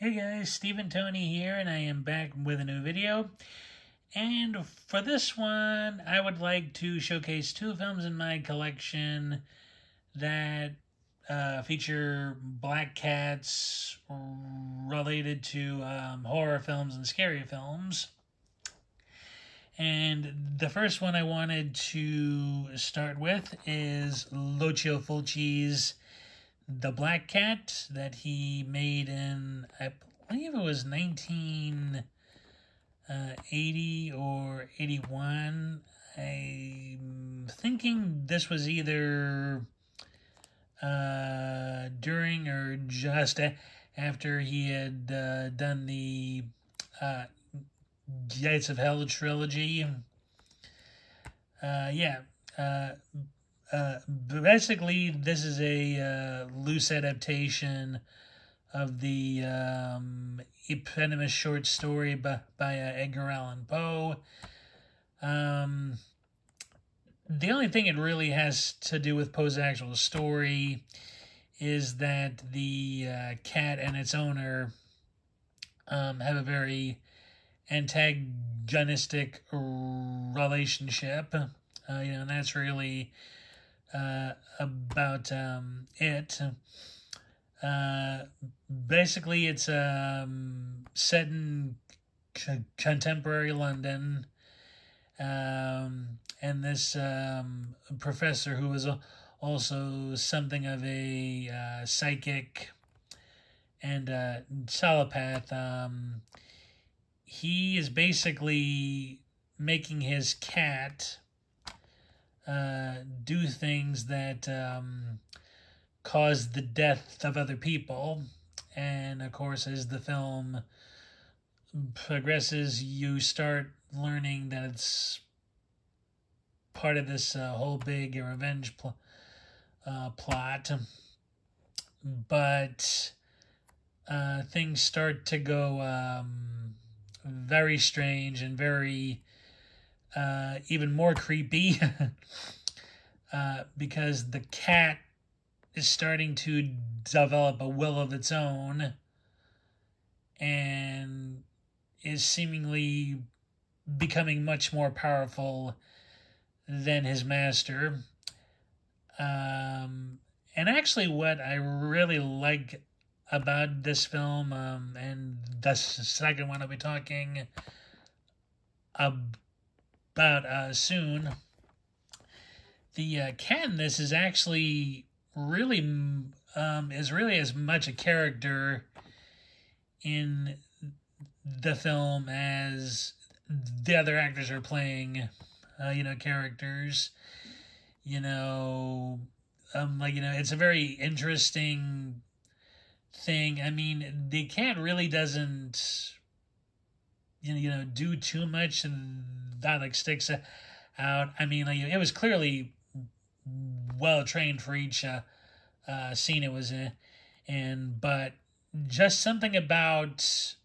Hey guys, Stephen Tony here, and I am back with a new video. And for this one, I would like to showcase two films in my collection that feature black cats related to horror films and scary films. And the first one I wanted to start with is Lucio Fulci's The Black Cat that he made in, I believe it was 1980 or 81. I'm thinking this was either during or just after he had done the uh, Gates of Hell trilogy. Yeah. Basically, this is a loose adaptation of the eponymous short story by Edgar Allan Poe. The only thing it really has to do with Poe's actual story is that the cat and its owner have a very antagonistic relationship. And that's really about it. Basically, it's set in contemporary London, and this professor, who was also something of a psychic and telepath, he is basically making his cat do things that cause the death of other people. And of course, as the film progresses, you start learning that it's part of this whole big revenge plot. But things start to go very strange and very even more creepy because the cat is starting to develop a will of its own and is seemingly becoming much more powerful than his master. And actually, what I really like about this film, and the second one I'll be talking about soon, the cat in this is actually really is really as much a character in the film as the other actors are playing characters. It's a very interesting thing. I mean, the cat really doesn't do too much that like sticks out. I mean, it was clearly well trained for each scene it was in, but just something about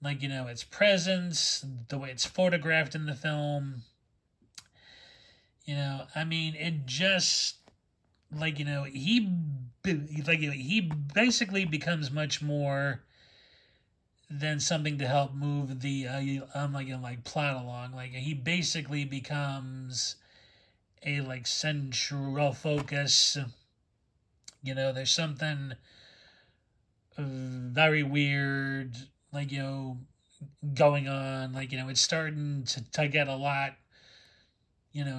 its presence, the way it's photographed in the film. I mean, it just he basically becomes much more than something to help move the plot along. He basically becomes a central focus. There's something very weird going on. It's starting to get a lot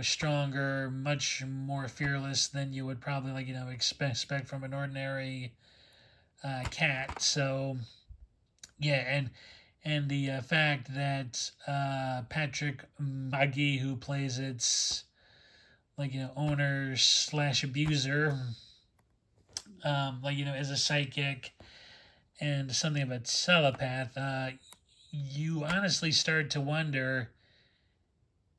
stronger, much more fearless than you would probably expect from an ordinary cat. So yeah, and the fact that Patrick Magee, who plays its owner slash abuser, is a psychic and something of a telepath, you honestly start to wonder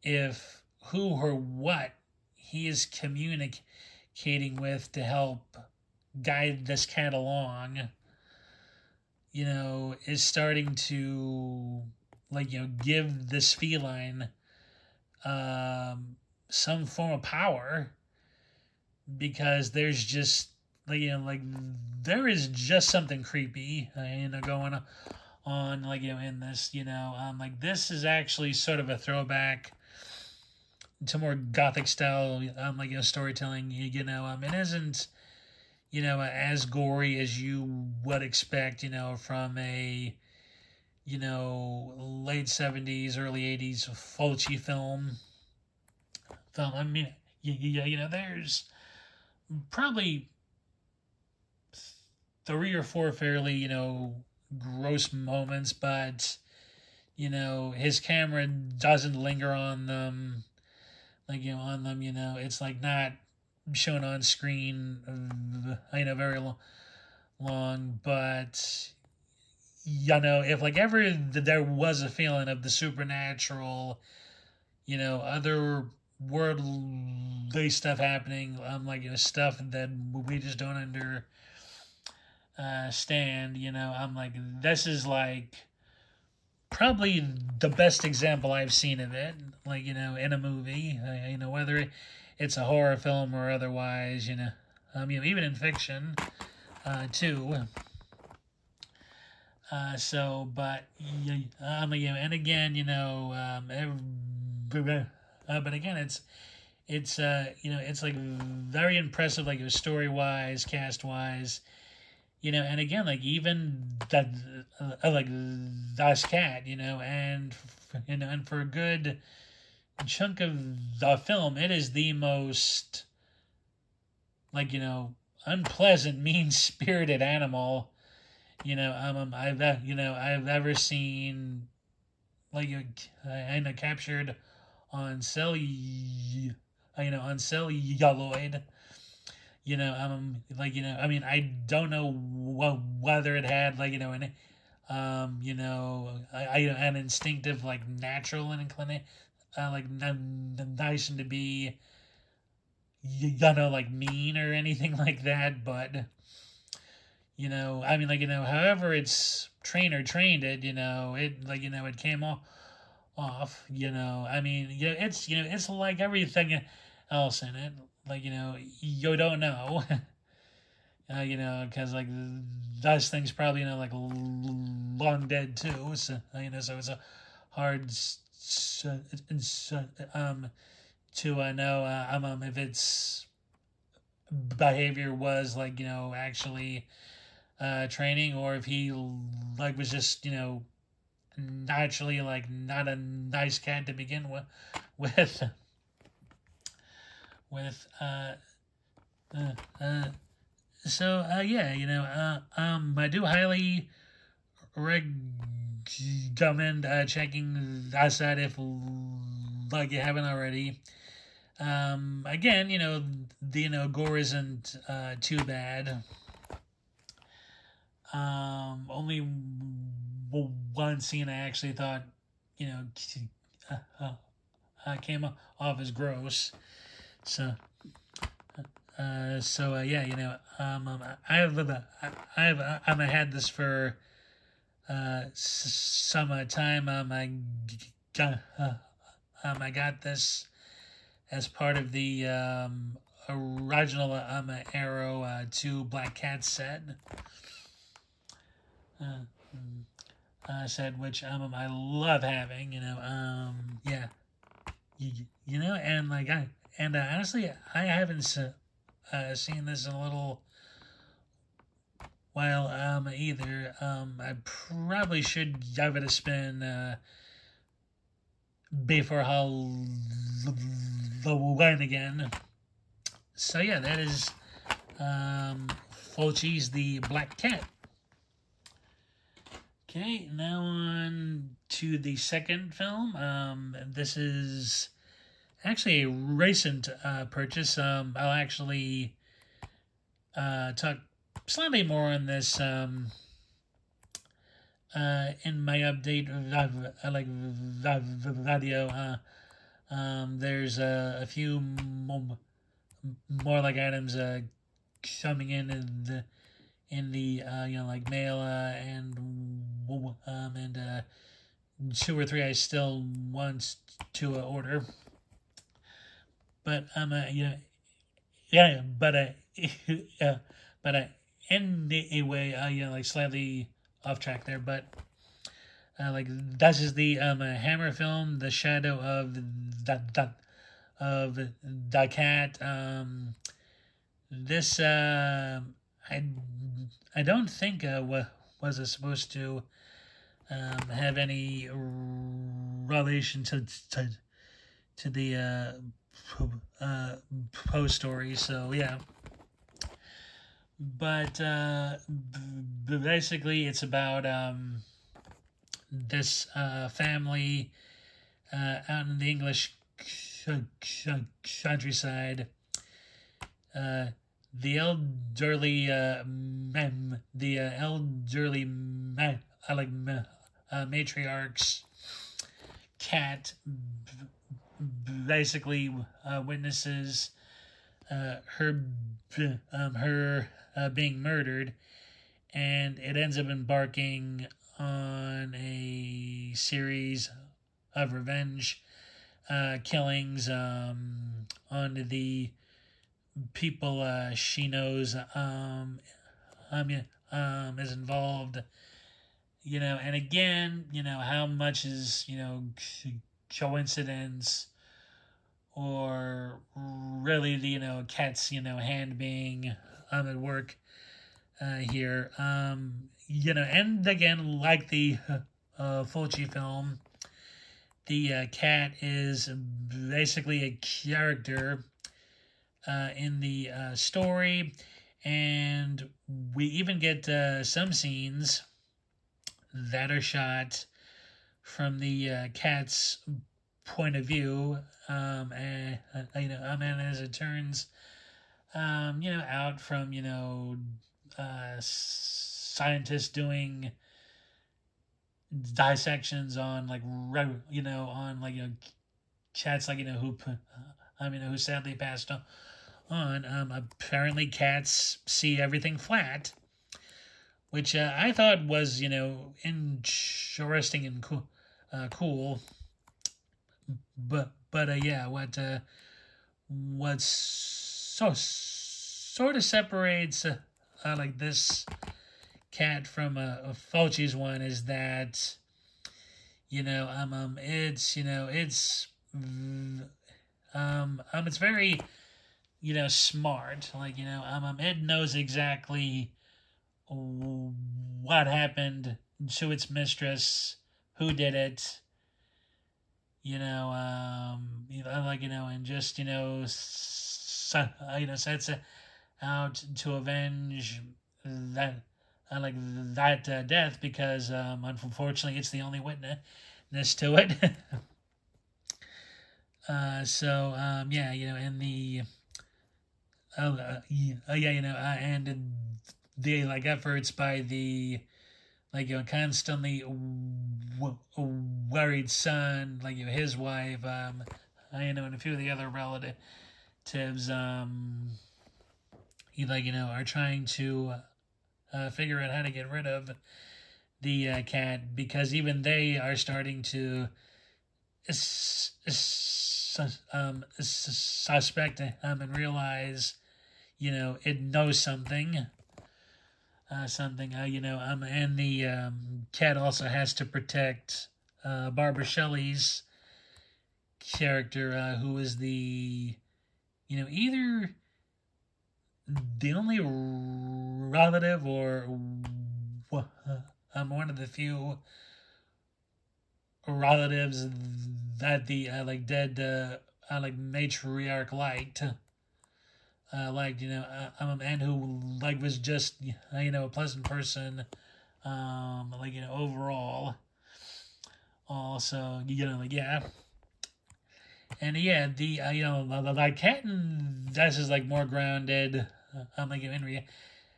if who or what he is communicating with to help guide this cat along, is starting to give this feline some form of power, because there's just like there is just something creepy, going on, in this, like this is actually sort of a throwback to more gothic style, storytelling. It isn't, as gory as you would expect, from a, late 70s, early 80s Fulci film. I mean, there's probably three or four fairly, gross moments, but, his camera doesn't linger on them, it's like not shown on screen, very long, but, if like ever there was a feeling of the supernatural, other worldly stuff happening, stuff that we just don't understand, I'm like, this is like probably the best example I've seen of it, in a movie, whether it's a horror film or otherwise, even in fiction, too. But and again, but again, it's it's like very impressive, like story wise, cast wise, and again, like even that, like Das Cat, and for a good chunk of the film, it is the most unpleasant, mean spirited animal I've ever seen, captured on celluloid. I don't know whether it had an instinctive, natural inclination, nice to be, mean or anything like that, but. However it's trained it, it came off, it's like everything else in it, you don't know, because, those things probably, long dead too, so, so it's a hard, to know, if its behavior was, actually, training, or if he was just naturally not a nice cat to begin with I do highly recommend checking this out if you haven't already. Again, the gore isn't too bad. Only one scene I actually thought, came off as gross. So, I've had this for some time. I got this as part of the original Arrow 2 Black Cat set. Said, which I love having, yeah, and honestly, I haven't seen this in a little while either. I probably should give it a spin before Halloween again. So yeah, that is Fulci's The Black Cat. Okay, now on to the second film. This is actually a recent purchase. I'll actually talk slightly more on this in my update video. There's a few more items coming in the mail, and two or three I still want to order, but But anyway, like slightly off track there, but like this is the Hammer film, The Shadow of the Cat. This I I don't think was it supposed to have any relation to the Poe story. So yeah, but basically it's about this family out in the English countryside. The elderly matriarch's cat basically witnesses her being murdered, and it ends up embarking on a series of revenge killings on the people she knows is involved, and again, how much is, coincidence or really the, cat's, hand being at work here. And again, like the Fulci film, the cat is basically a character in the story, and we even get some scenes that are shot from the cat's point of view, and as it turns, out from scientists doing dissections on cats who sadly passed on. Apparently cats see everything flat, which I thought was interesting and cool. But yeah, what sort of separates like this cat from a Fulci's one is that it's very smart, it knows exactly what happened to its mistress, who did it, and just sets out to avenge that death, because unfortunately it's the only witness to it. And the and the efforts by the constantly worried son, his wife, and a few of the other relatives, are trying to figure out how to get rid of the cat, because even they are starting to suspect and realize it knows something. And the cat also has to protect Barbara Shelley's character, who is the, either the only relative or one of the few relatives that the dead matriarch liked. And who was just a pleasant person, overall. Also, yeah. And yeah, the cat and this is more grounded. In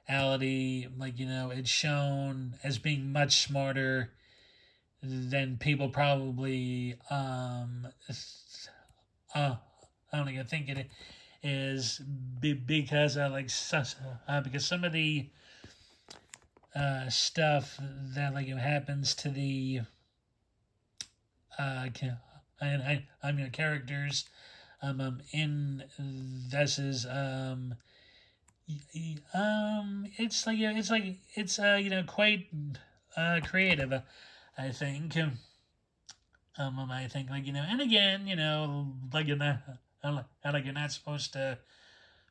reality, it's shown as being much smarter than people probably think it is, because because some of the stuff that happens to the characters in this is it's like it's quite creative. I think. I think and again, like you're not supposed to,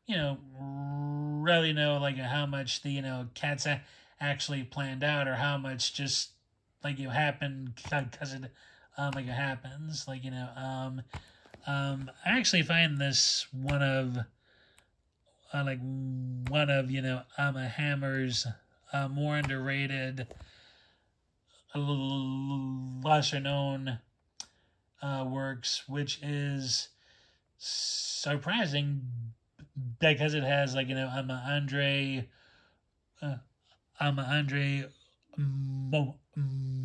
really know how much the cats actually planned out, or how much just happened because it it happens, I actually find this one of Hammer's more underrated, lesser known works, which is surprising because it has Andre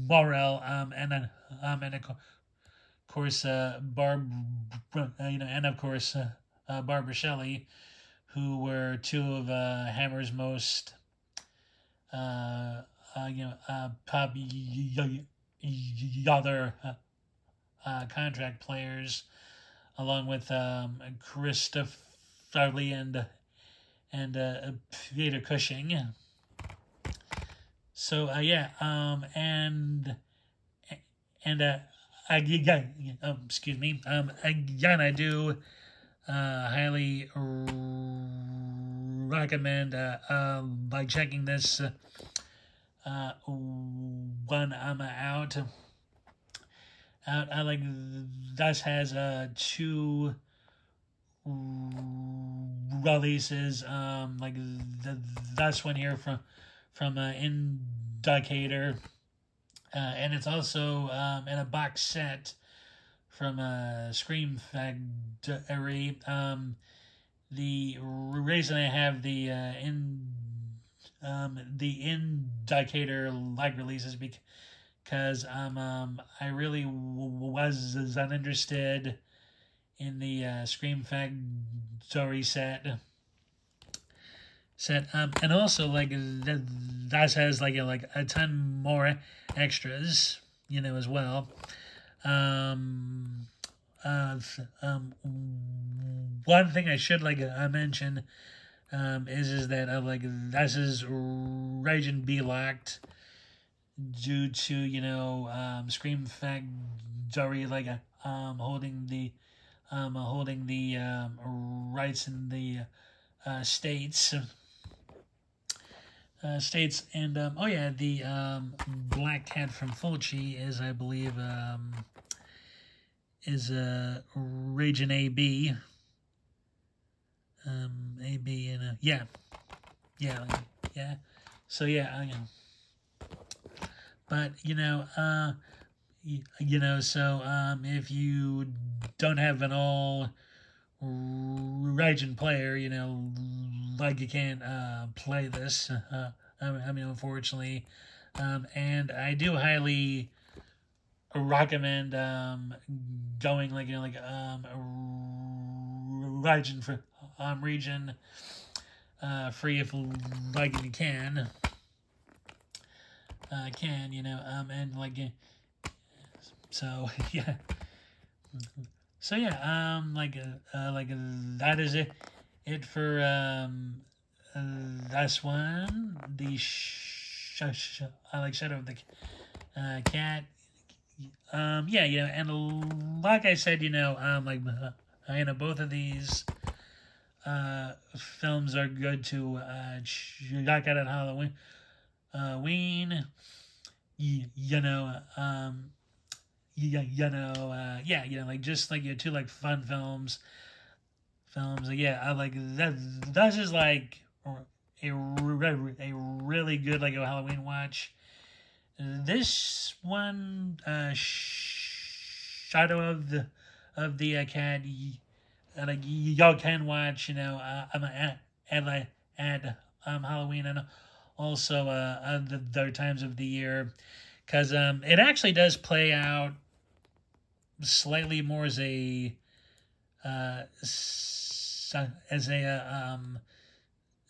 Morel, and of course Barbara Shelley, who were two of Hammer's most popular contract players, along with Christopher Lee and Peter Cushing. So excuse me. Again, I do highly recommend by checking this one out. Thus has two releases, this one here from Indicator, and it's also in a box set from Scream Factory. The reason I have the Indicator releases because I really was uninterested in the Scream Factory set, and also that has a ton more extras, as well. One thing I should mention is that this is Raging B locked due to Scream Factory holding the rights in the states. And the Black Cat from Fulci is, I believe, is Raging AB. AB and yeah. So but so if you don't have an all Raging player, you can't play this. Unfortunately, and I do highly recommend going Raging for region free if you can. And so yeah. So yeah, that is it for this one. The Shadow of the Cat. And like I said, both of these films are good to check out at Halloween. Just two fun films. I that. This is a really good a Halloween watch. This one, Shadow of the Cat, y'all can watch, at Halloween and also other times of the year, because it actually does play out slightly more as a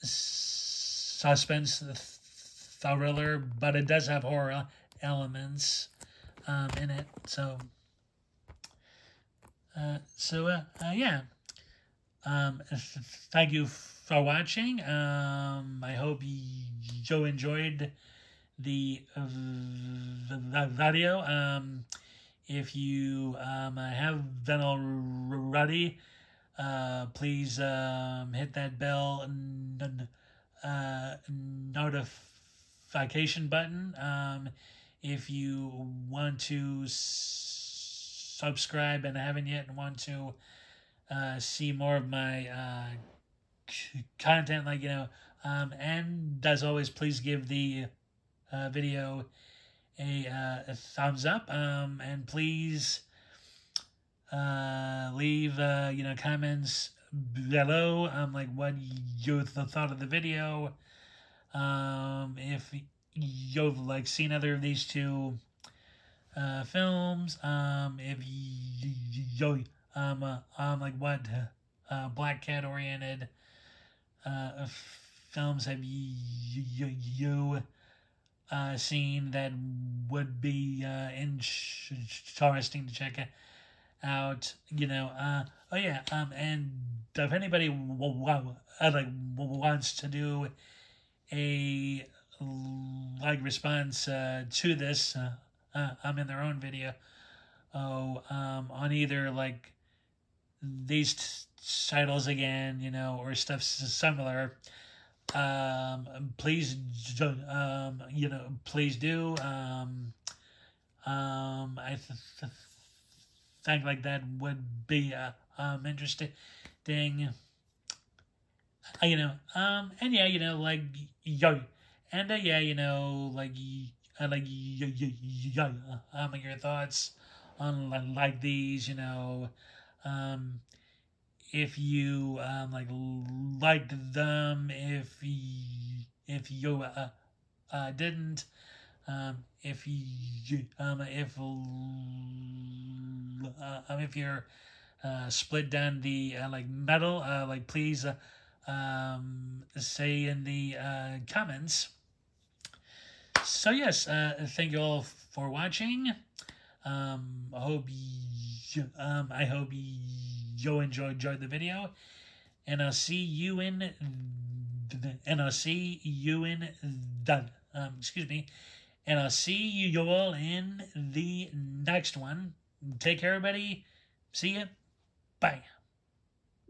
suspense thriller, but it does have horror elements in it. So yeah. Thank you for watching. I hope you enjoyed the video. If you have been already, please hit that bell notification button. If you want to subscribe and haven't yet and want to see more of my content, like, and as always, please give the video a thumbs up, and please leave comments below, like what you thought of the video, if you've like seen other of these two films, if you like what Black Cat oriented films have you seen that would be interesting to check out, oh yeah, and if anybody wants to do a like response to this, in their own video, on either like these titles again, or stuff similar, please, please do. I think like that would be interesting. And yeah, like yo, and yeah, like like your thoughts on like these, if you like liked them, if you didn't, if you're split down the like metal, like please say in the comments. So yes, thank you all for watching. I hope you enjoyed the video, and I'll see you in excuse me, and I'll see you all in the next one. Take care, everybody. See ya. Bye.